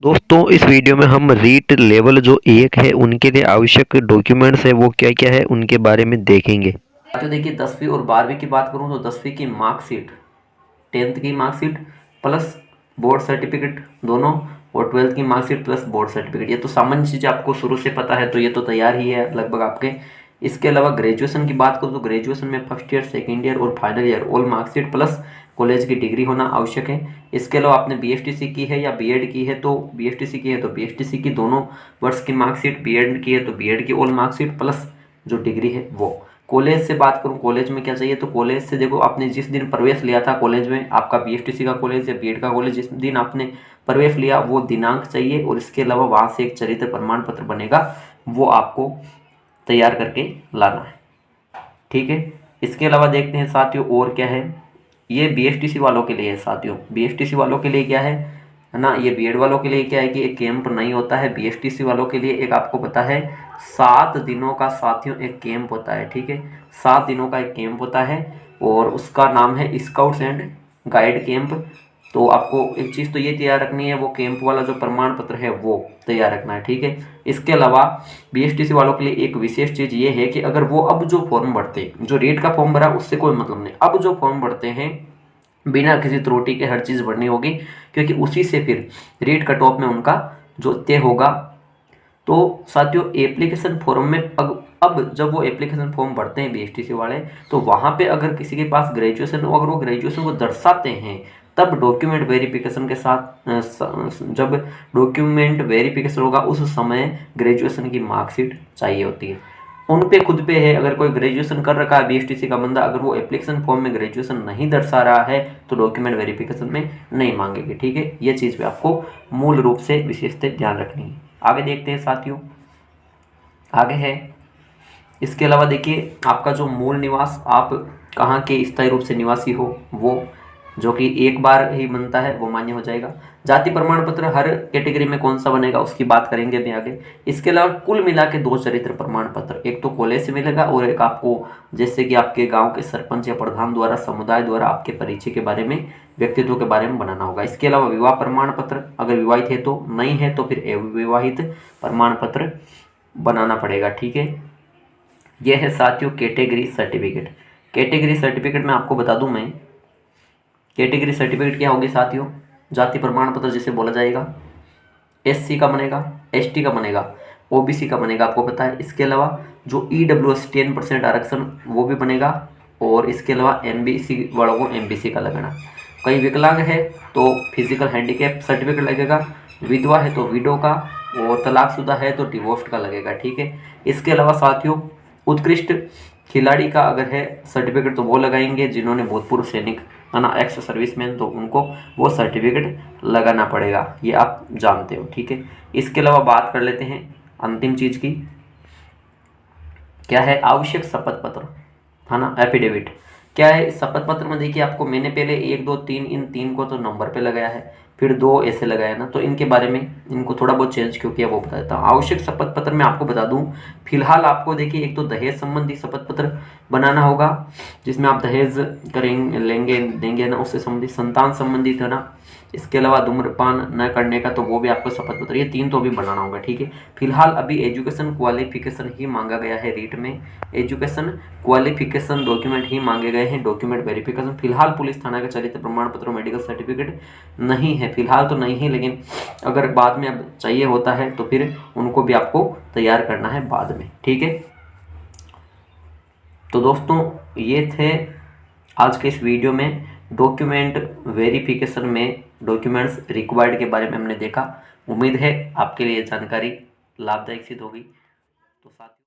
दोस्तों इस वीडियो में हम रीट लेवल जो 1 है उनके लिए आवश्यक डॉक्यूमेंट्स है वो क्या क्या है उनके बारे में देखेंगे। तो देखिए 10वीं और 12वीं की बात करूं तो 10वीं की मार्कशीट, 10th की मार्कशीट प्लस बोर्ड सर्टिफिकेट दोनों, और 12th की मार्कशीट प्लस बोर्ड सर्टिफिकेट। ये तो सामान्य चीज़ आपको शुरू से पता है, तो ये तो तैयार ही है लगभग आपके। इसके अलावा ग्रेजुएशन की बात करूँ तो ग्रेजुएशन में फर्स्ट ईयर, सेकेंड ईयर और final year all marksheet plus college की डिग्री होना आवश्यक है। इसके अलावा आपने बीएसटीसी की है या बीएड की है तो बीएसटीसी की है तो बीएसटीसी की दोनों वर्ष की मार्कशीट, बीएड की है तो बीएड की ऑल मार्कशीट प्लस जो डिग्री है वो। कॉलेज से बात करूँ, कॉलेज में क्या चाहिए, तो कॉलेज से देखो आपने जिस दिन प्रवेश लिया था कॉलेज में, आपका बीएसटीसी का कॉलेज या बीएड का कॉलेज, जिस दिन आपने प्रवेश लिया वो दिनांक चाहिए, और इसके अलावा वहाँ से एक चरित्र प्रमाण पत्र बनेगा, वो आपको तैयार करके लाना है। ठीक है। इसके अलावा देखते हैं साथियों और क्या है। ये बीएसटीसी वालों के लिए है साथियों। बीएसटीसी वालों के लिए क्या है ना, ये बीएड वालों के लिए क्या है कि एक कैंप नहीं होता है। बीएसटीसी वालों के लिए एक आपको पता है 7 दिनों का साथियों एक कैंप होता है। ठीक है, 7 दिनों का एक कैंप होता है और उसका नाम है स्काउट्स एंड गाइड कैंप। तो आपको एक चीज़ तो ये तैयार रखनी है, वो कैंप वाला जो प्रमाण पत्र है वो तैयार रखना है। ठीक है। इसके अलावा बीएसटीसी वालों के लिए एक विशेष चीज़ ये है कि अगर वो अब जो फॉर्म भरते, जो रेट का फॉर्म भरा उससे कोई मतलब नहीं, अब जो फॉर्म भरते हैं बिना किसी त्रुटि के हर चीज़ भरनी होगी, क्योंकि उसी से फिर रेट कट ऑफ में उनका जो तय होगा। तो साथियों एप्लीकेशन फॉर्म में अब जब वो एप्लीकेशन फॉर्म भरते हैं बीएसटीसी वाले, तो वहाँ पे अगर किसी के पास ग्रेजुएशन हो, अगर वो ग्रेजुएशन को दर्शाते हैं, तब डॉक्यूमेंट वेरिफिकेशन के साथ जब डॉक्यूमेंट वेरिफिकेशन होगा उस समय ग्रेजुएशन की मार्कशीट चाहिए होती है। उन पे खुद पे है, अगर कोई ग्रेजुएशन कर रखा है बीएसटीसी का बंदा, अगर वो एप्लीकेशन फॉर्म में ग्रेजुएशन नहीं दर्शा रहा है तो डॉक्यूमेंट वेरिफिकेशन में नहीं मांगेंगे। ठीक है, ये चीज़ पे आपको मूल रूप से विशेषतः ध्यान रखनी है। आगे देखते हैं साथियों, आगे है इसके अलावा देखिए आपका जो मूल निवास, आप कहाँ के स्थायी रूप से निवासी हो, वो जो कि एक बार ही बनता है वो मान्य हो जाएगा। जाति प्रमाण पत्र हर कैटेगरी में कौन सा बनेगा उसकी बात करेंगे अभी आगे। इसके अलावा कुल मिला के 2 चरित्र प्रमाण पत्र, एक तो कॉलेज से मिलेगा और एक आपको जैसे कि आपके गांव के सरपंच या प्रधान द्वारा, समुदाय द्वारा आपके परिचय के बारे में, व्यक्तित्व के बारे में बनाना होगा। इसके अलावा विवाह प्रमाण पत्र, अगर विवाहित है तो, नहीं है तो फिर अविवाहित प्रमाण पत्र बनाना पड़ेगा। ठीक है, यह है साथियों कैटेगरी सर्टिफिकेट। कैटेगरी सर्टिफिकेट में आपको बता दूं मैं, कैटेगरी सर्टिफिकेट क्या होगी साथियों, जाति प्रमाण पत्र जिसे बोला जाएगा, एससी का बनेगा, एसटी का बनेगा, ओबीसी का बनेगा, आपको पता है। इसके अलावा जो ईडब्ल्यूएस 10% आरक्षण वो भी बनेगा, और इसके अलावा एमबीसी वालों को एमबीसी का लगना। कहीं विकलांग है तो फिजिकल हैंडीकैप सर्टिफिकेट लगेगा, विधवा है तो विडो का, और तलाकशुदा है तो डिवोर्स्ड का लगेगा। ठीक है। इसके अलावा साथियों उत्कृष्ट खिलाड़ी का अगर है सर्टिफिकेट तो वो लगाएंगे जिन्होंने भूतपूर्व सैनिक है ना, एक्स सर्विसमैन, तो उनको वो सर्टिफिकेट लगाना पड़ेगा, ये आप जानते हो। ठीक है। इसके अलावा बात कर लेते हैं अंतिम चीज की, क्या है आवश्यक शपथ पत्र, है ना, एफिडेविट। क्या है शपथ पत्र में, देखिए आपको मैंने पहले 1 2 3 इन 3 को तो नंबर पे लगाया है, फिर 2 ऐसे लगाया ना, तो इनके बारे में इनको थोड़ा बहुत चेंज क्यों किया वो बता देता हूँ। आवश्यक शपथ पत्र में आपको बता दूं, फिलहाल आपको देखिए एक तो दहेज संबंधी शपथ पत्र बनाना होगा, जिसमें आप दहेज करेंगे, लेंगे, देंगे ना, उससे संबंधित, संतान संबंधित है ना, इसके अलावा धूम्रपान न करने का तो वो भी आपको शपथ पत्र, ये 3 तो अभी बनाना होगा। ठीक है। फिलहाल अभी एजुकेशन क्वालिफिकेशन ही मांगा गया है रीट में, एजुकेशन क्वालिफिकेशन डॉक्यूमेंट ही मांगे गए हैं, डॉक्यूमेंट वेरिफिकेशन फिलहाल पुलिस थाना का चरित्र प्रमाण पत्र, मेडिकल सर्टिफिकेट नहीं है, फिलहाल तो नहीं है, लेकिन अगर बाद में अब चाहिए होता है तो फिर उनको भी आपको तैयार करना है बाद में। ठीक है। तो दोस्तों ये थे आज के इस वीडियो में डॉक्यूमेंट वेरिफिकेशन में डॉक्यूमेंट्स रिक्वायर्ड के बारे में हमने देखा। उम्मीद है आपके लिए जानकारी लाभदायक सिद्ध होगी। तो साथ